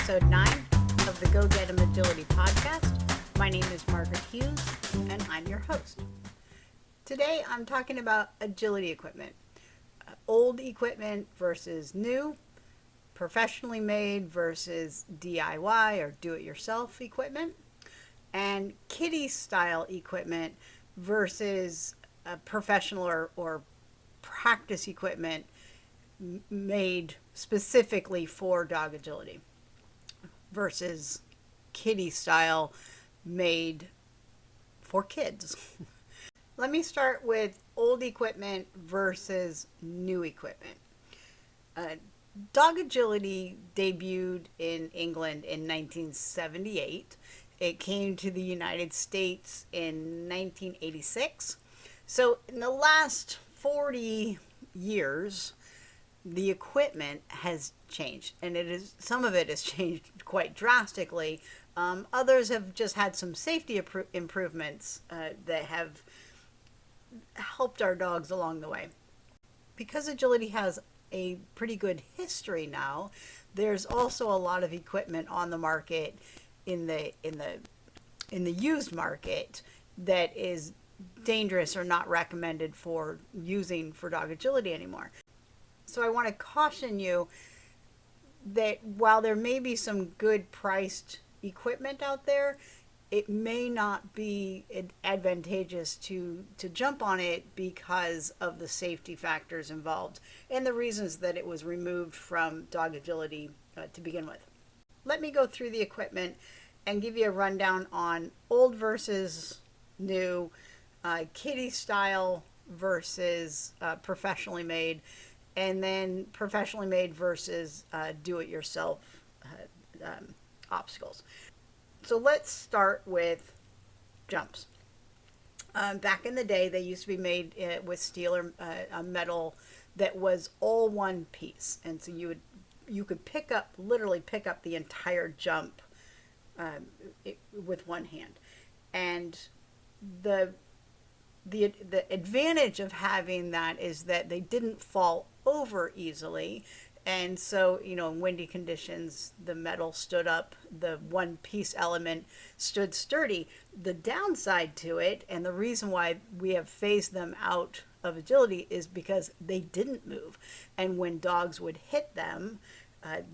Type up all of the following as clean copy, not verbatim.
episode 9 of the Go Get 'em Agility podcast. My name is Margaret Hughes, and I'm your host. Today, I'm talking about agility equipment. Old equipment versus new, professionally made versus DIY or do-it-yourself equipment, and kiddie-style equipment versus professional or practice equipment made specifically for dog agility versus kiddie style made for kids. Let me start with old equipment versus new equipment. Dog agility debuted in England in 1978. It came to the United States in 1986. So in the last 40 years, the equipment has changed, and some of it has changed quite drastically. Others have just had some safety improvements that have helped our dogs along the way. Because agility has a pretty good history now, there's also a lot of equipment on the market in the used market that is dangerous or not recommended for using for dog agility anymore. So I want to caution you that while there may be some good priced equipment out there, it may not be advantageous to jump on it because of the safety factors involved and the reasons that it was removed from dog agility to begin with. Let me go through the equipment and give you a rundown on old versus new, kiddie style versus professionally made, and then professionally made versus do-it-yourself obstacles. So let's start with jumps. Back in the day, they used to be made with steel or metal that was all one piece, and so you could literally pick up the entire jump with one hand. And the advantage of having that is that they didn't fall over easily. And so, in windy conditions, the metal stood up, the one piece element stood sturdy. The downside to it, and the reason why we have phased them out of agility, is because they didn't move. And when dogs would hit them,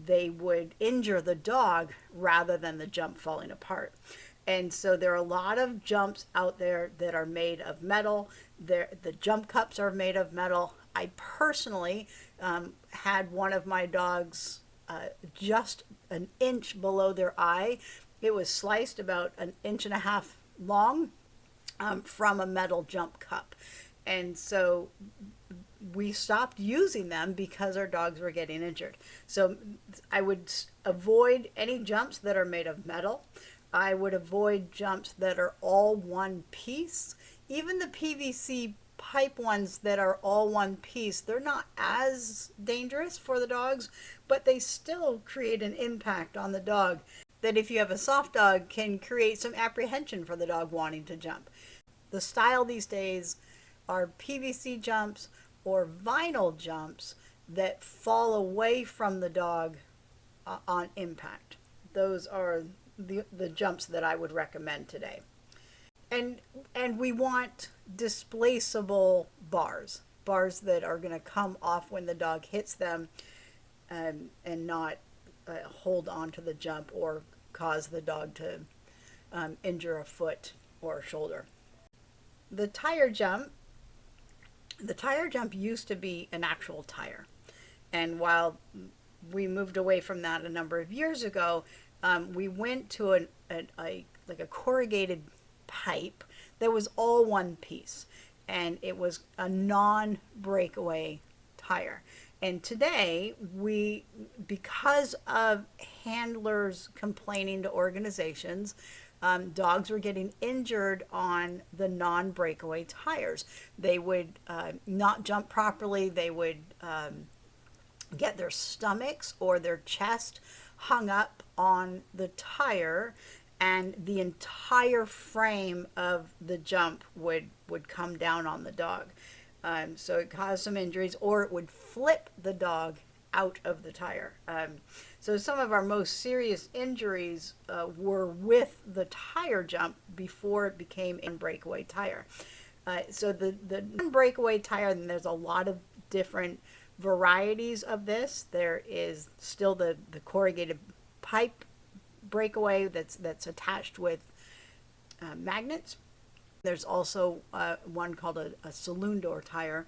they would injure the dog rather than the jump falling apart. And so there are a lot of jumps out there that are made of metal. The jump cups are made of metal. I personally had one of my dogs just an inch below their eye. It was sliced about an inch and a half long from a metal jump cup. And so we stopped using them because our dogs were getting injured. So I would avoid any jumps that are made of metal. I would avoid jumps that are all one piece. Even the PVC pipe ones that are all one piece, they're not as dangerous for the dogs, but they still create an impact on the dog that, if you have a soft dog, can create some apprehension for the dog wanting to jump. The style these days are PVC jumps or vinyl jumps that fall away from the dog on impact. Those are the jumps that I would recommend today. And we want displaceable bars that are going to come off when the dog hits them, and not hold on to the jump or cause the dog to injure a foot or a shoulder. The tire jump used to be an actual tire, and while we moved away from that a number of years ago, we went to a corrugated pipe that was all one piece, and it was a non-breakaway tire. And today, because of handlers complaining to organizations, dogs were getting injured on the non-breakaway tires. They would not jump properly. They would get their stomachs or their chest hung up on the tire, and the entire frame of the jump would come down on the dog. So it caused some injuries, or it would flip the dog out of the tire. So some of our most serious injuries were with the tire jump before it became a breakaway tire. So the breakaway tire, and there's a lot of different varieties of this. There is still the corrugated pipe breakaway that's attached with magnets. There's also one called a saloon door tire.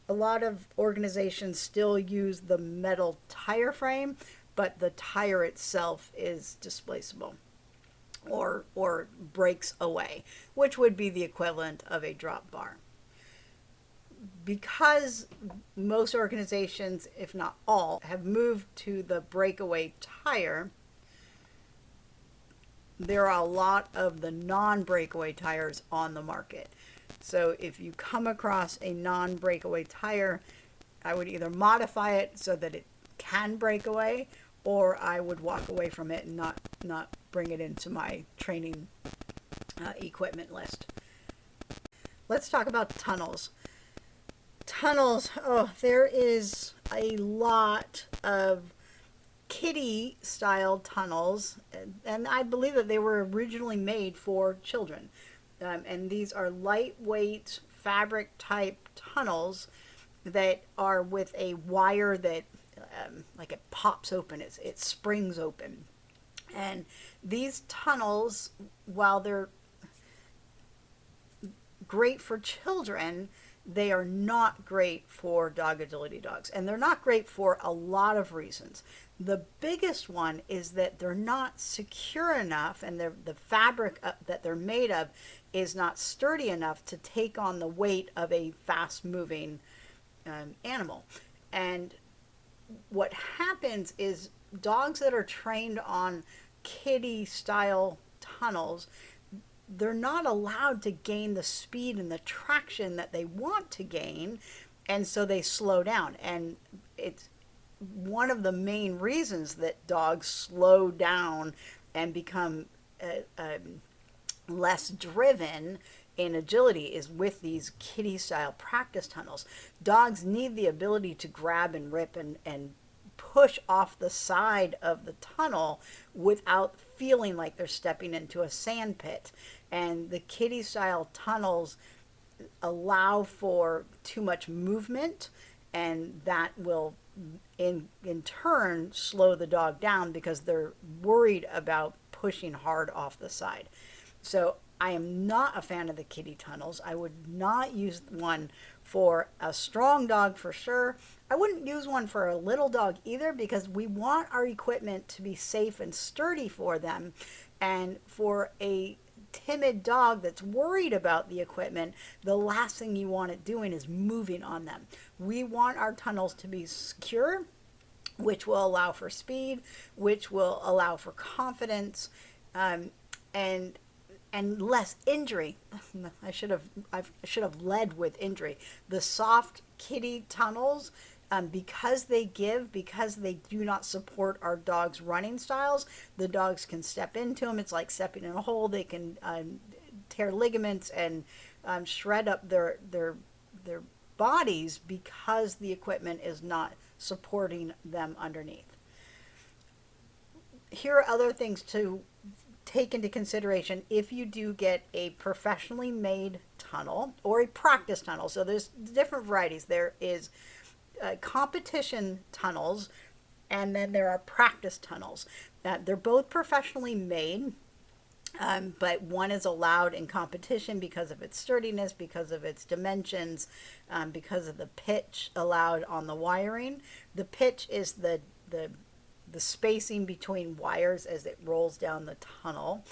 A lot of organizations still use the metal tire frame, but the tire itself is displaceable or breaks away, which would be the equivalent of a drop bar. Because most organizations, if not all, have moved to the breakaway tire, there are a lot of the non-breakaway tires on the market. So if you come across a non-breakaway tire, I would either modify it so that it can break away, or I would walk away from it and not bring it into my training equipment list. Let's talk about tunnels. Tunnels, there is a lot of kiddie style tunnels, and I believe that they were originally made for children. And these are lightweight fabric type tunnels that are with a wire that like it pops open, it springs open. And these tunnels, while they're great for children, they are not great for dog agility dogs. And they're not great for a lot of reasons. The biggest one is that they're not secure enough, and the fabric that they're made of is not sturdy enough to take on the weight of a fast-moving animal. And what happens is dogs that are trained on kiddie-style tunnels, they're not allowed to gain the speed and the traction that they want to gain, and so they slow down. And it's one of the main reasons that dogs slow down and become less driven in agility is with these kiddie style practice tunnels. Dogs need the ability to grab and rip and push off the side of the tunnel without feeling like they're stepping into a sand pit. And the kiddie style tunnels allow for too much movement, and that will in turn slow the dog down because they're worried about pushing hard off the side. So I am not a fan of the kiddie tunnels. I would not use one for a strong dog for sure. I wouldn't use one for a little dog either, because we want our equipment to be safe and sturdy for them. And for a timid dog that's worried about the equipment, the last thing you want it doing is moving on them. We want our tunnels to be secure, which will allow for speed, which will allow for confidence, and less injury. I should have led with injury. The soft kiddie tunnels, because they do not support our dogs' running styles, the dogs can step into them. It's like stepping in a hole. They can tear ligaments and shred up their bodies because the equipment is not supporting them underneath. Here are other things to take into consideration if you do get a professionally made tunnel or a practice tunnel. So there's different varieties. There is competition tunnels, and then there are practice tunnels. They're both professionally made, but one is allowed in competition because of its sturdiness, because of its dimensions, because of the pitch allowed on the wiring. The pitch is the spacing between wires as it rolls down the tunnel.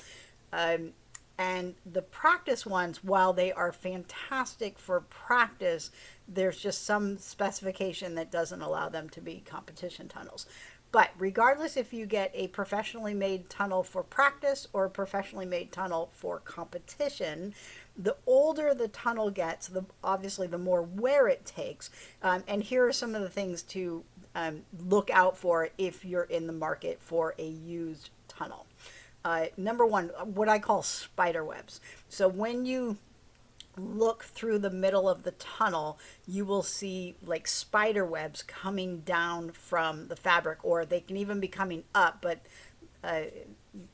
And the practice ones, while they are fantastic for practice, there's just some specification that doesn't allow them to be competition tunnels. But regardless if you get a professionally made tunnel for practice or a professionally made tunnel for competition, the older the tunnel gets, obviously the more wear it takes. And here are some of the things to look out for if you're in the market for a used tunnel. Number one, what I call spider webs. So when you look through the middle of the tunnel, you will see like spider webs coming down from the fabric, or they can even be coming up, but uh,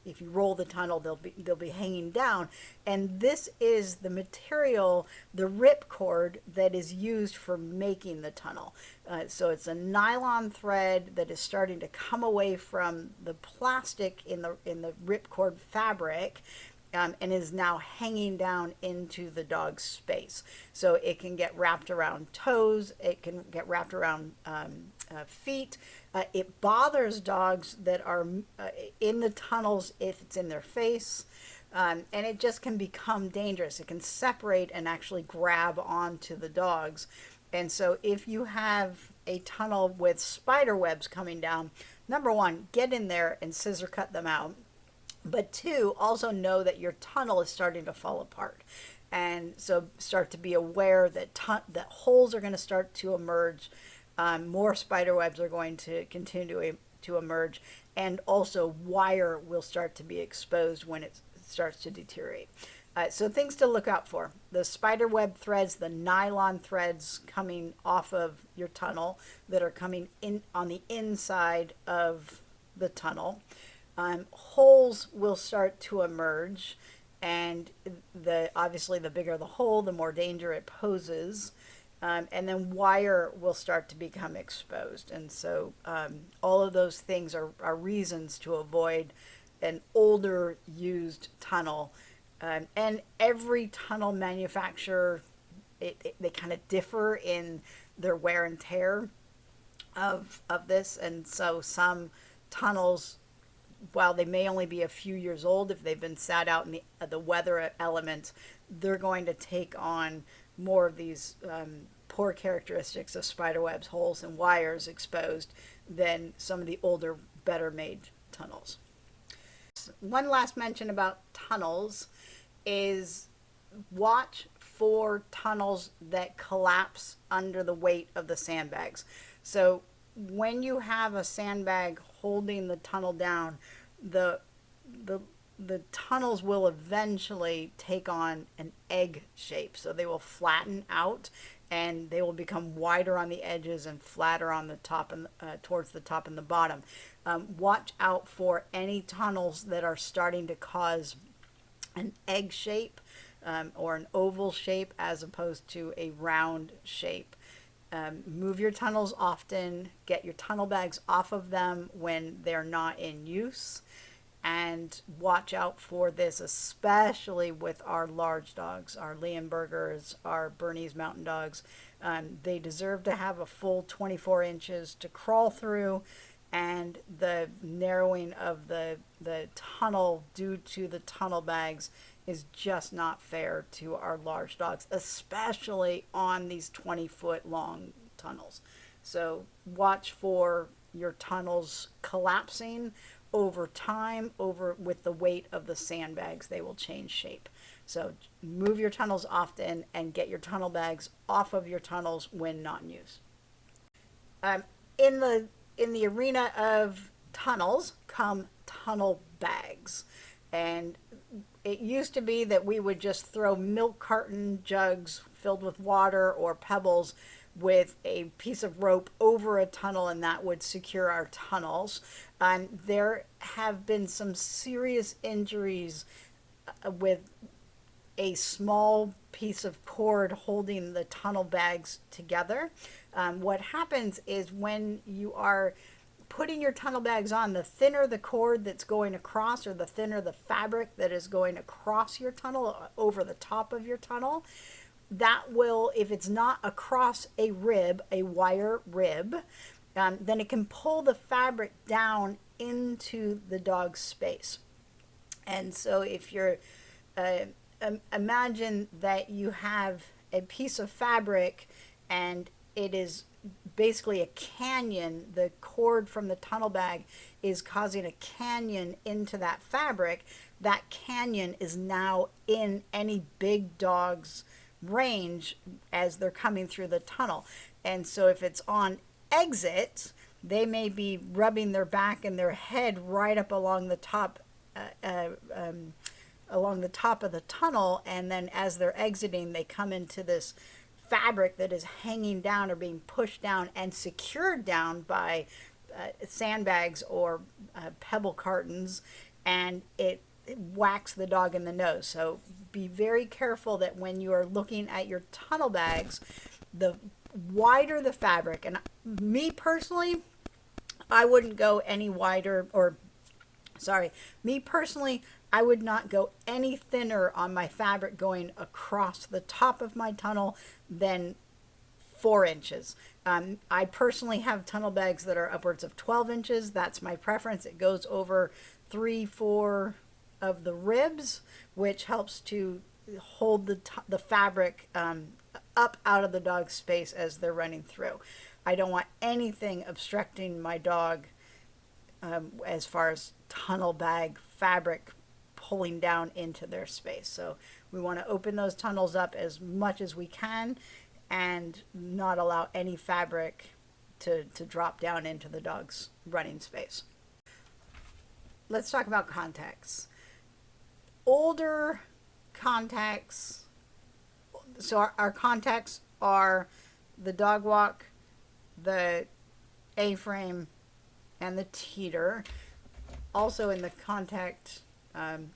if you roll the tunnel, they'll be hanging down. And this is the material, the rip cord that is used for making the tunnel. So it's a nylon thread that is starting to come away from the plastic in the rip cord fabric, and is now hanging down into the dog's space. So it can get wrapped around toes, it can get wrapped around feet. It bothers dogs that are in the tunnels if it's in their face. And it just can become dangerous. It can separate and actually grab onto the dogs. And so if you have a tunnel with spider webs coming down, number one, get in there and scissor cut them out. But two, also know that your tunnel is starting to fall apart. And so start to be aware that that holes are going to start to emerge. More spider webs are going to continue to emerge. And also wire will start to be exposed when it starts to deteriorate. So things to look out for: the spider web threads, the nylon threads coming off of your tunnel that are coming in on the inside of the tunnel. Holes will start to emerge, and obviously the bigger the hole, the more danger it poses. And then wire will start to become exposed. And so all of those things are reasons to avoid an older used tunnel. And every tunnel manufacturer, they kind of differ in their wear and tear of this. And so some tunnels, while they may only be a few years old, if they've been sat out in the weather elements, they're going to take on more of these poor characteristics of spider webs, holes, and wires exposed than some of the older, better made tunnels. One last mention about tunnels is watch for tunnels that collapse under the weight of the sandbags. So when you have a sandbag holding the tunnel down, the tunnels will eventually take on an egg shape. So they will flatten out and they will become wider on the edges and flatter on the top and towards the top and the bottom. Watch out for any tunnels that are starting to cause an egg shape or an oval shape as opposed to a round shape. Move your tunnels often, get your tunnel bags off of them when they're not in use, and watch out for this, especially with our large dogs, our Leonbergers, our Bernese Mountain Dogs. They deserve to have a full 24 inches to crawl through, and the narrowing of the tunnel due to the tunnel bags is just not fair to our large dogs, especially on these 20-foot long tunnels. So watch for your tunnels collapsing over time, with the weight of the sandbags. They will change shape. So move your tunnels often and get your tunnel bags off of your tunnels when not in use. In the arena of tunnels come tunnel bags. And it used to be that we would just throw milk carton jugs filled with water or pebbles with a piece of rope over a tunnel, and that would secure our tunnels. There have been some serious injuries with a small piece of cord holding the tunnel bags together. What happens is when you are putting your tunnel bags on, the thinner the cord that's going across, or the thinner the fabric that is going across your tunnel, over the top of your tunnel, that will, if it's not across a rib, a wire rib, then it can pull the fabric down into the dog's space. And so if you're, imagine that you have a piece of fabric and it is basically a canyon. The cord from the tunnel bag is causing a canyon into that fabric. That canyon is now in any big dog's range as they're coming through the tunnel. And so if it's on exit, they may be rubbing their back and their head right up along the top along the top of the tunnel, and then as they're exiting, they come into this fabric that is hanging down or being pushed down and secured down by sandbags or pebble cartons, and it whacks the dog in the nose. So be very careful that when you are looking at your tunnel bags, the wider the fabric, and me personally, I wouldn't go any wider, or sorry, me personally, I would not go any thinner on my fabric going across the top of my tunnel than 4 inches. I personally have tunnel bags that are upwards of 12 inches. That's my preference. It goes over 3-4 of the ribs, which helps to hold the fabric up out of the dog's space as they're running through. I don't want anything obstructing my dog as far as tunnel bag fabric pulling down into their space. So we want to open those tunnels up as much as we can and not allow any fabric to drop down into the dog's running space. Let's talk about contacts. Older contacts, so our contacts are the dog walk, the A-frame, and the teeter. Also in the contact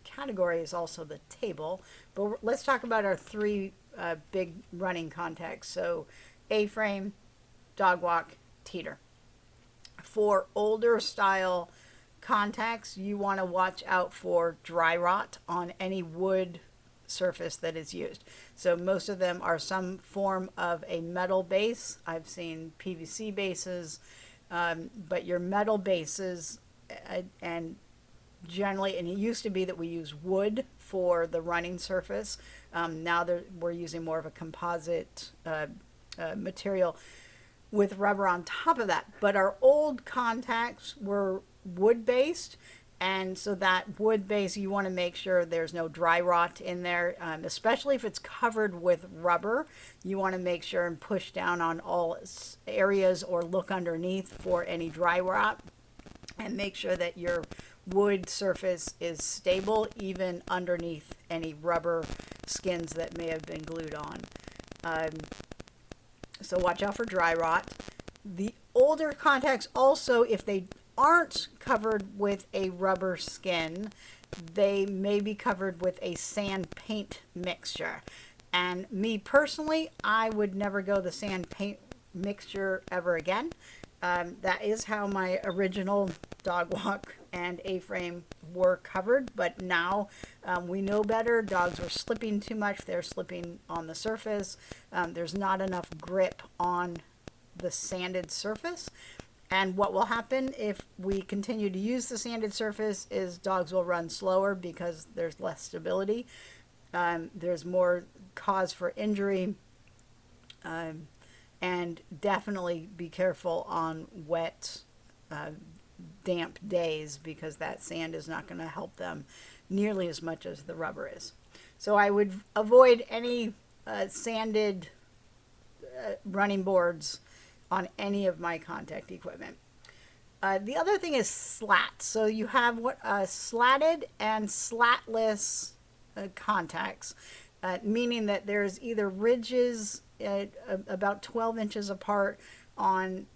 category is also the table. But let's talk about our three big running contacts. So A-frame, dog walk, teeter. For older style contacts, you want to watch out for dry rot on any wood surface that is used. So most of them are some form of a metal base. I've seen PVC bases, but your metal bases, and generally, and it used to be that we use wood for the running surface. Now we're using more of a composite material with rubber on top of that. But our old contacts were wood based, and so that wood base, you want to make sure there's no dry rot in there, especially if it's covered with rubber. You want to make sure and push down on all areas or look underneath for any dry rot, and make sure that your wood surface is stable even underneath any rubber skins that may have been glued on. So watch out for dry rot. The older contacts also, if they aren't covered with a rubber skin, they may be covered with a sand paint mixture. And me personally, I would never go the sand paint mixture ever again. That is how my original dog walk and A-frame were covered, but now we know better. Dogs are slipping too much. They're slipping on the surface. There's not enough grip on the sanded surface. And what will happen if we continue to use the sanded surface is dogs will run slower because there's less stability. There's more cause for injury. And definitely be careful on wet, damp days, because that sand is not going to help them nearly as much as the rubber is. So I would avoid any sanded running boards on any of my contact equipment. The other thing is slats. So you have slatted and slatless contacts, meaning that there's either ridges about 12 inches apart on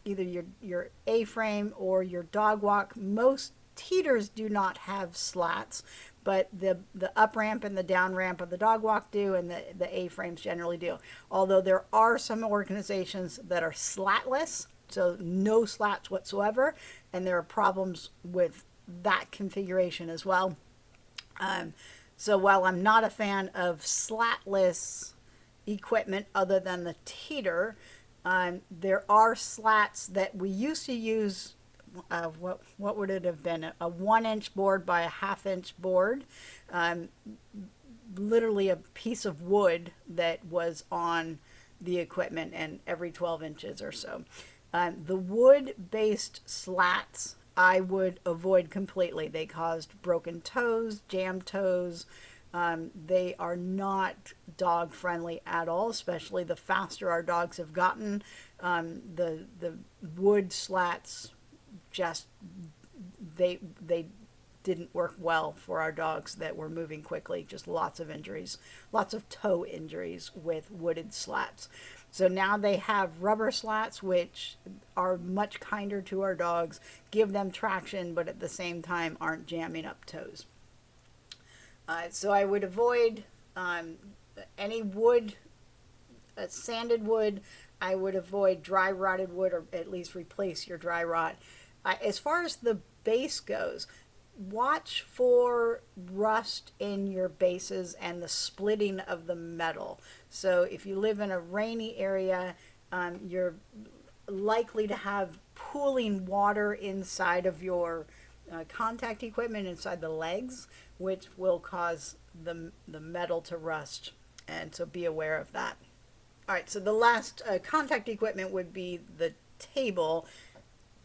either your A-frame or your dog walk. Most teeters do not have slats, but the up ramp and the down ramp of the dog walk do, and the A-frames generally do. Although there are some organizations that are slatless, so no slats whatsoever, and there are problems with that configuration as well. So while I'm not a fan of slatless equipment other than the teeter, there are slats that we used to use. What would it have been? A 1-inch board by a 1/2-inch board, literally a piece of wood that was on the equipment, and every 12 inches or so. The wood-based slats I would avoid completely. They caused broken toes, jammed toes. They are not dog friendly at all, especially the faster our dogs have gotten. The wood slats just they didn't work well for our dogs that were moving quickly. Just lots of injuries, lots of toe injuries with wooded slats. So now they have rubber slats, which are much kinder to our dogs, give them traction, but at the same time aren't jamming up toes. So I would avoid any wood, sanded wood. I would avoid dry rotted wood, or at least replace your dry rot. As far as the base goes, watch for rust in your bases and the splitting of the metal. So if you live in a rainy area, you're likely to have pooling water inside of your contact equipment, inside the legs, which will cause the metal to rust. And so be aware of that. All right, so the last contact equipment would be the table,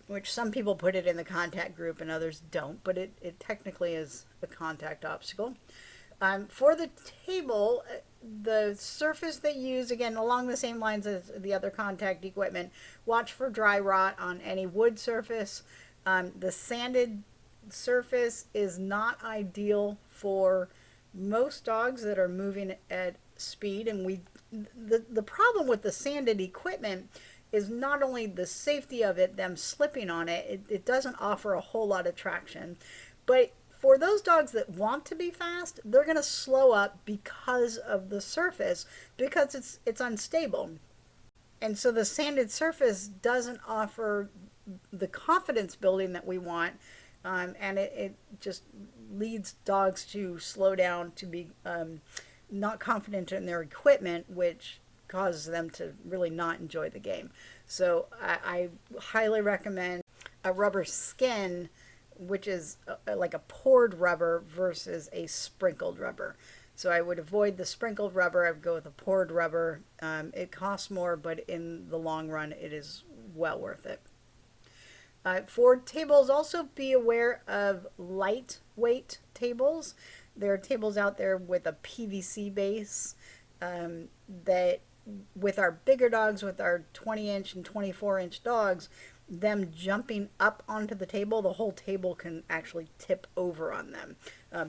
which some people put it in the contact group and others don't, but it technically is a contact obstacle. For the table, the surface they use, again, along the same lines as the other contact equipment, watch for dry rot on any wood surface. The sanded surface is not ideal for most dogs that are moving at speed, and the problem with the sanded equipment is not only the safety of it, them slipping on it, it doesn't offer a whole lot of traction, but for those dogs that want to be fast, they're going to slow up because of the surface, because it's unstable. And so the sanded surface doesn't offer the confidence building that we want, and it just leads dogs to slow down, to be not confident in their equipment, which causes them to really not enjoy the game. So I highly recommend a rubber skin, which is like a poured rubber versus a sprinkled rubber. So I would avoid the sprinkled rubber. I would go with a poured rubber. It costs more, but in the long run, it is well worth it. For tables, also be aware of lightweight tables. There are tables out there with a PVC base that, with our bigger dogs, with our 20-inch and 24-inch dogs, them jumping up onto the table, the whole table can actually tip over on them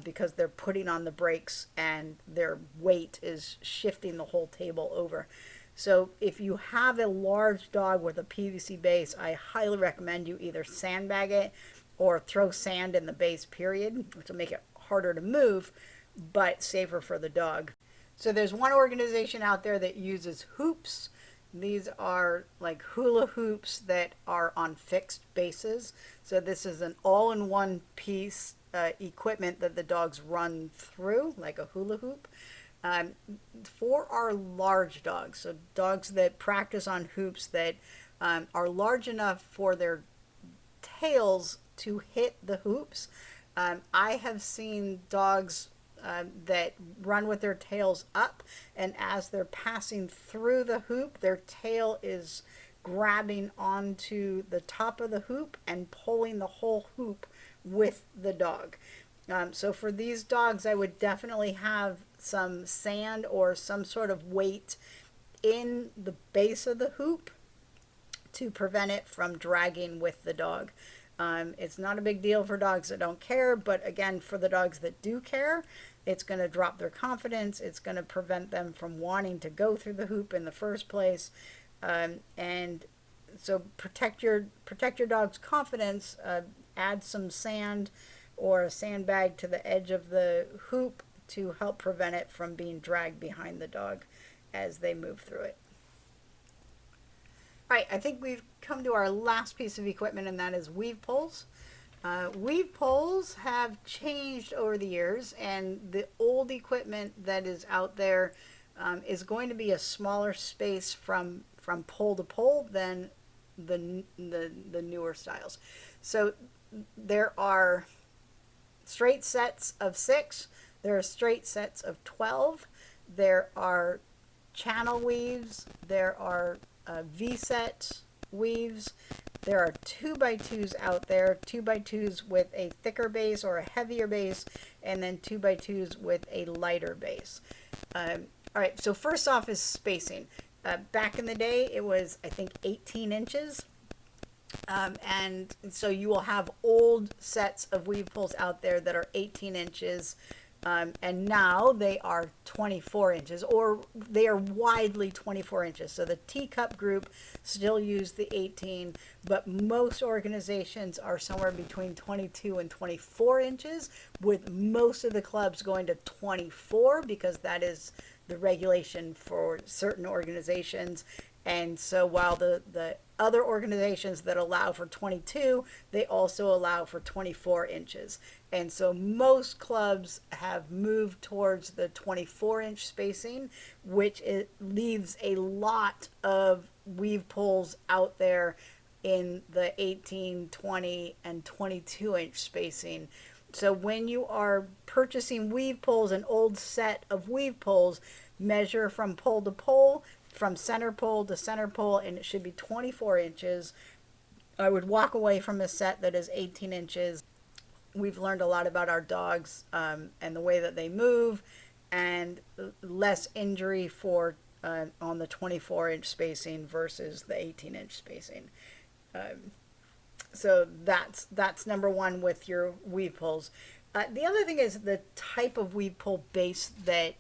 because they're putting on the brakes and their weight is shifting the whole table over. So if you have a large dog with a PVC base, I highly recommend you either sandbag it or throw sand in the base, period, which will make it harder to move, but safer for the dog. So there's one organization out there that uses hoops. These are like hula hoops that are on fixed bases. So this is an all-in-one piece equipment that the dogs run through, like a hula hoop. For our large dogs, so dogs that practice on hoops that are large enough for their tails to hit the hoops, I have seen dogs that run with their tails up, and as they're passing through the hoop, their tail is grabbing onto the top of the hoop and pulling the whole hoop with the dog. So for these dogs, I would definitely have some sand or some sort of weight in the base of the hoop to prevent it from dragging with the dog. It's not a big deal for dogs that don't care, but again, for the dogs that do care, it's going to drop their confidence. It's going to prevent them from wanting to go through the hoop in the first place. And so protect your dog's confidence. Add some sand or a sandbag to the edge of the hoop to help prevent it from being dragged behind the dog as they move through it. All right, I think we've come to our last piece of equipment, and that is weave poles. Weave poles have changed over the years, and the old equipment that is out there is going to be a smaller space from pole to pole than the newer styles. So there are straight sets of 6. There are straight sets of 12. There are channel weaves. There are V-set weaves. There are 2x2s out there, 2x2s with a thicker base or a heavier base, and then 2x2s with a lighter base. All right, so first off is spacing. Back in the day, it was, I think, 18 inches. And so you will have old sets of weave poles out there that are 18 inches. And now they are 24 inches, or they are widely 24 inches. So the teacup group still use the 18, but most organizations are somewhere between 22 and 24 inches, with most of the clubs going to 24 because that is the regulation for certain organizations. And so while the other organizations that allow for 22, they also allow for 24 inches. And so most clubs have moved towards the 24-inch spacing, which it leaves a lot of weave poles out there in the 18, 20, and 22-inch spacing. So when you are purchasing weave poles, an old set of weave poles, measure from pole to pole, from center pole to center pole, and it should be 24 inches. I would walk away from a set that is 18 inches. We've learned a lot about our dogs and the way that they move, and less injury for on the 24-inch spacing versus the 18-inch spacing. So that's number one with your weave poles. The other thing is the type of weave pole base that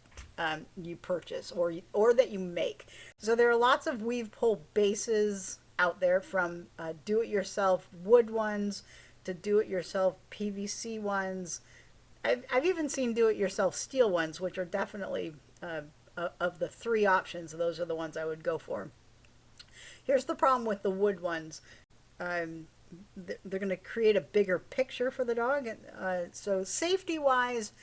you purchase or that you make. So there are lots of weave pole bases out there, from do-it-yourself wood ones to do-it-yourself PVC ones. I've even seen do-it-yourself steel ones, which are definitely of the three options, those are the ones I would go for. Here's the problem with the wood ones. They're going to create a bigger picture for the dog. So safety-wise,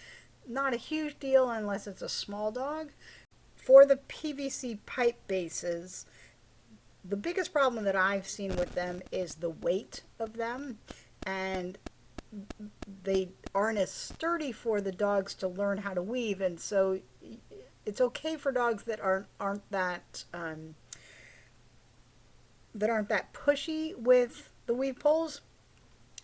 not a huge deal unless it's a small dog. For the PVC pipe bases, the biggest problem that I've seen with them is the weight of them, and they aren't as sturdy for the dogs to learn how to weave. And so it's okay for dogs that aren't that pushy with the weave poles.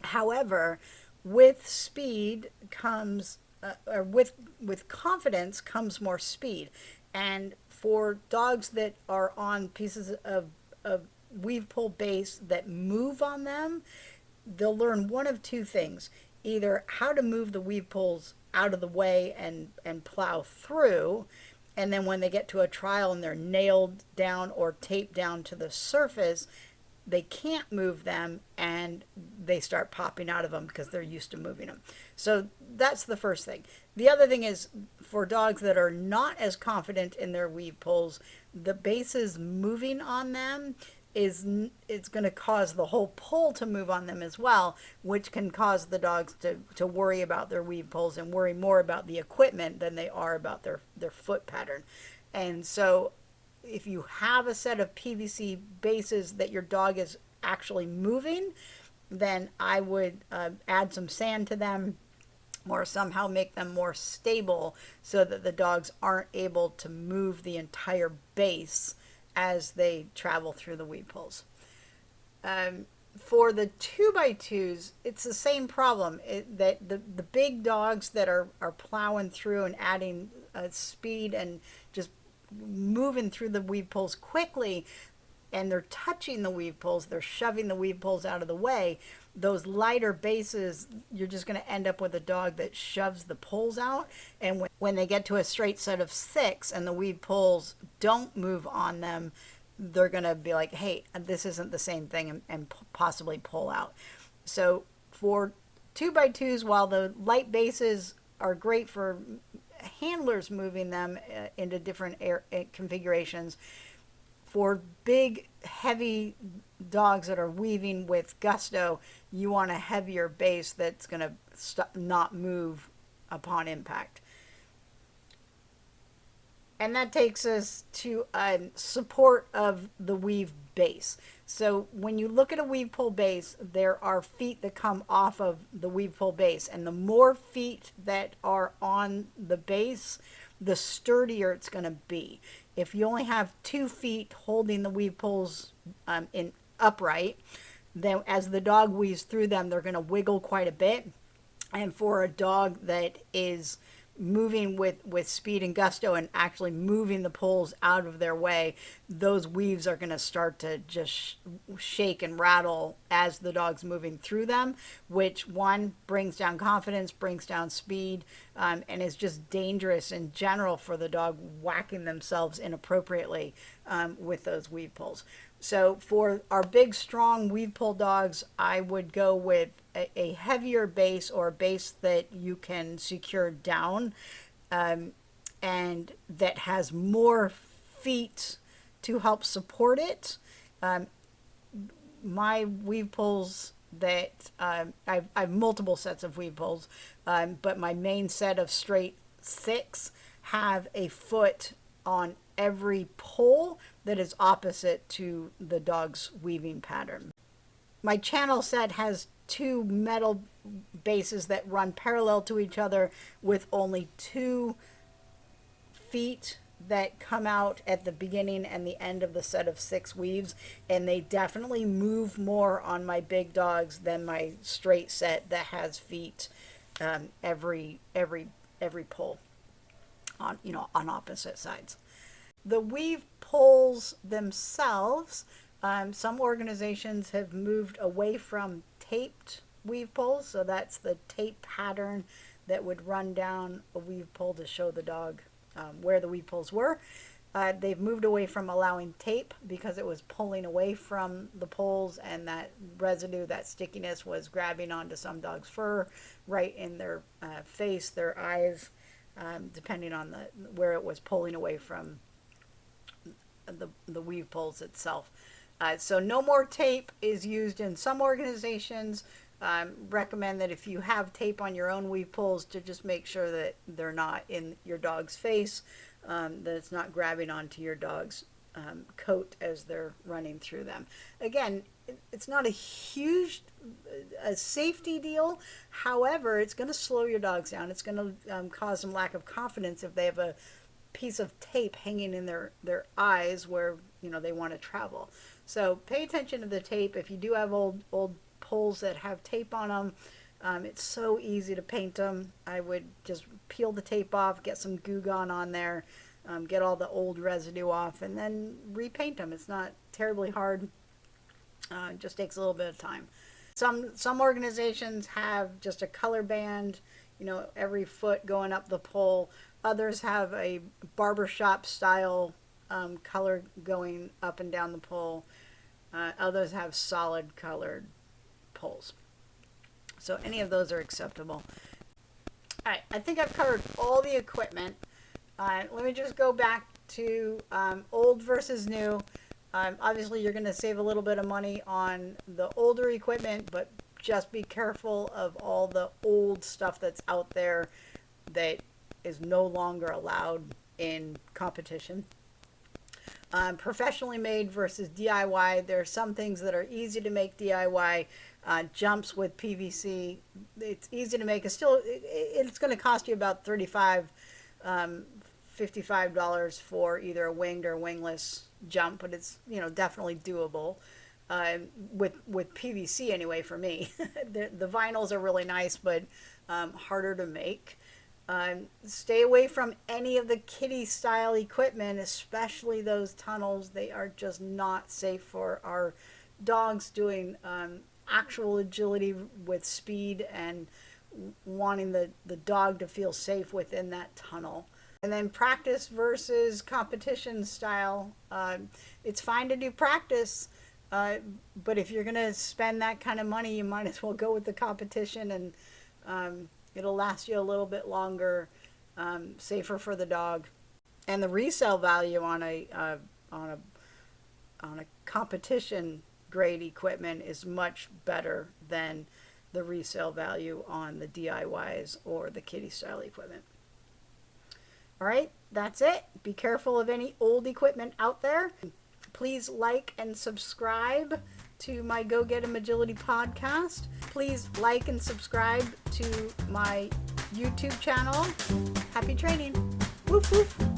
However, with speed comes or with confidence comes more speed. And for dogs that are on pieces of weave pole base that move on them, they'll learn one of two things: either how to move the weave poles out of the way and plow through, and then when they get to a trial and they're nailed down or taped down to the surface, they can't move them and they start popping out of them because they're used to moving them. So that's the first thing. The other thing is, for dogs that are not as confident in their weave poles, the bases moving on them it's going to cause the whole pole to move on them as well, which can cause the dogs to worry about their weave poles and worry more about the equipment than they are about their foot pattern. And so if you have a set of PVC bases that your dog is actually moving, then I would add some sand to them or somehow make them more stable so that the dogs aren't able to move the entire base as they travel through the weave poles. For the 2x2s, it's the same problem. That the big dogs that are plowing through and adding speed and just moving through the weave poles quickly, and they're touching the weave poles, they're shoving the weave poles out of the way. Those lighter bases, you're just going to end up with a dog that shoves the poles out. And when they get to a straight set of 6 and the weave poles don't move on them, they're going to be like, hey, this isn't the same thing, and possibly pull out. So for 2x2s, while the light bases are great for handlers moving them into different configurations, for big, heavy dogs that are weaving with gusto, you want a heavier base that's going to not move upon impact. And that takes us to support of the weave base. So when you look at a weave pole base, there are feet that come off of the weave pole base. And the more feet that are on the base, the sturdier it's going to be. If you only have 2 feet holding the weave poles in upright, then as the dog weaves through them, they're going to wiggle quite a bit. And for a dog that is moving with speed and gusto and actually moving the poles out of their way, those weaves are going to start to just shake and rattle as the dog's moving through them, which one brings down confidence, brings down speed, and is just dangerous in general for the dog whacking themselves inappropriately with those weave pulls. So for our big, strong weave pull dogs, I would go with a heavier base, or a base that you can secure down, and that has more feet to help support it. My weave pulls that I have multiple sets of weave pulls, but my main set of straight 6 have a foot on every pole that is opposite to the dog's weaving pattern. My channel set has 2 metal bases that run parallel to each other with only 2 feet that come out at the beginning and the end of the set of 6 weaves, and they definitely move more on my big dogs than my straight set that has feet every pole on, on opposite sides. The weave poles themselves, some organizations have moved away from taped weave poles, so that's the tape pattern that would run down a weave pole to show the dog where the weave poles were. They've moved away from allowing tape because it was pulling away from the poles, and that residue, that stickiness, was grabbing onto some dogs' fur, right in their face, their eyes, depending on where it was pulling away from the weave poles itself. So no more tape is used in some organizations. Recommend that if you have tape on your own weave poles, to just make sure that they're not in your dog's face, that it's not grabbing onto your dog's coat as they're running through them. Again, it's not a huge safety deal. However, it's going to slow your dogs down. It's going to cause them lack of confidence if they have a piece of tape hanging in their eyes where they want to travel. So pay attention to the tape. If you do have old poles that have tape on them, it's so easy to paint them. I would just peel the tape off, get some Goo Gone on there, get all the old residue off, and then repaint them. It's not terribly hard. It just takes a little bit of time. Some organizations have just a color band, every foot going up the pole. Others have a barbershop style color going up and down the pole. Others have solid colored poles. So any of those are acceptable. All right, I think I've covered all the equipment. Let me just go back to old versus new. Obviously, you're going to save a little bit of money on the older equipment, but just be careful of all the old stuff that's out there that is no longer allowed in competition. Professionally made versus DIY. There are some things that are easy to make DIY. Jumps with PVC, it's easy to make. It's going to cost you about $35, $55 for either a winged or wingless jump, but it's definitely doable. With PVC anyway for me. The vinyls are really nice, but harder to make. Stay away from any of the kiddie style equipment, especially those tunnels. They are just not safe for our dogs doing actual agility with speed and wanting the dog to feel safe within that tunnel. And then practice versus competition style. It's fine to do practice, but if you're going to spend that kind of money, you might as well go with the competition, and it'll last you a little bit longer, safer for the dog. And the resale value on a competition grade equipment is much better than the resale value on the DIYs or the kiddie style equipment. All right, that's it. Be careful of any old equipment out there. Please like and subscribe to my Go Get 'em Agility podcast. Please like and subscribe to my YouTube channel. Happy training. Woof woof.